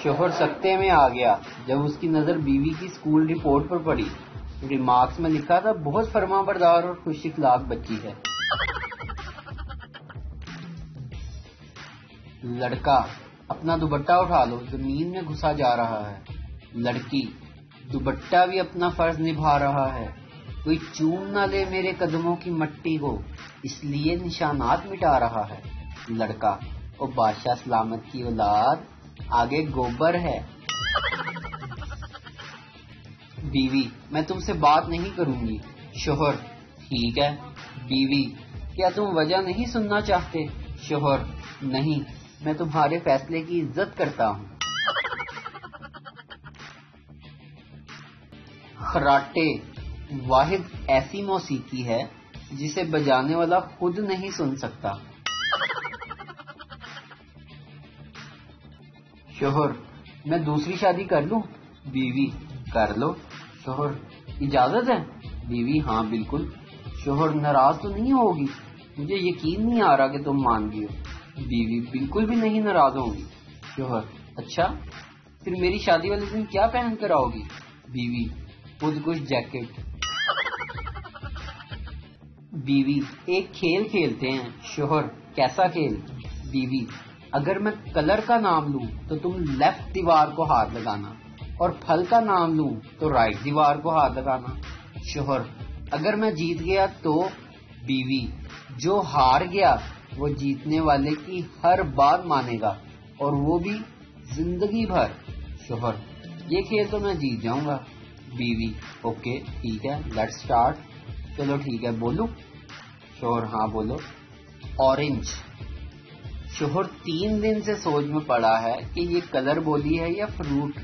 شوہر سکتے میں آ گیا جب اس کی نظر بیوی کی اسکول رپورٹ پر پڑی۔ ریمارکس میں لکھا تھا بہت فرما بردار اور خوش اخلاق بچی ہے۔ لڑکا اپنا دوپٹہ اٹھا لو، زمین میں گھسا جا رہا ہے۔ لڑکی دوپٹہ بھی اپنا فرض نبھا رہا ہے، کوئی چوم نہ لے میرے قدموں کی مٹی کو، اس لیے نشانات مٹا رہا ہے۔ لڑکا او بادشاہ سلامت کی اولاد، آگے گوبر ہے۔ بیوی میں تم سے بات نہیں کروں گی۔ شوہر ٹھیک ہے۔ بیوی کیا تم وجہ نہیں سننا چاہتے؟ شوہر نہیں، میں تمہارے فیصلے کی عزت کرتا ہوں۔ خراٹے واحد ایسی موسیقی ہے جسے بجانے والا خود نہیں سن سکتا۔ شوہر میں دوسری شادی کر لوں؟ بیوی کر لو۔ شوہر اجازت ہے؟ بیوی ہاں بالکل۔ شوہر ناراض تو نہیں ہوگی؟ مجھے یقین نہیں آ رہا کہ تم مان گئی ہو۔ بیوی بالکل بھی نہیں ناراض ہوگی۔ شوہر اچھا، پھر میری شادی والے دن کیا پہن کر آؤ گی؟ بیوی خود کش جیکٹ۔ بیوی ایک کھیل کھیلتے ہیں۔ شوہر کیسا کھیل؟ بیوی اگر میں کلر کا نام لوں تو تم لیفٹ دیوار کو ہاتھ لگانا، اور پھل کا نام لوں تو رائٹ دیوار کو ہاتھ لگانا۔ شوہر اگر میں جیت گیا تو؟ بیوی جو ہار گیا وہ جیتنے والے کی ہر بات مانے گا، اور وہ بھی زندگی بھر۔ شوہر یہ کھیل تو میں جیت جاؤں گا۔ بیوی اوکے ٹھیک ہے، لیٹس سٹارٹ۔ چلو ٹھیک ہے، بولو؟ شوہر ہاں بولو۔ اورنج۔ شوہر 3 دن سے سوچ میں پڑا ہے کہ یہ کلر بولی ہے یا فروٹ۔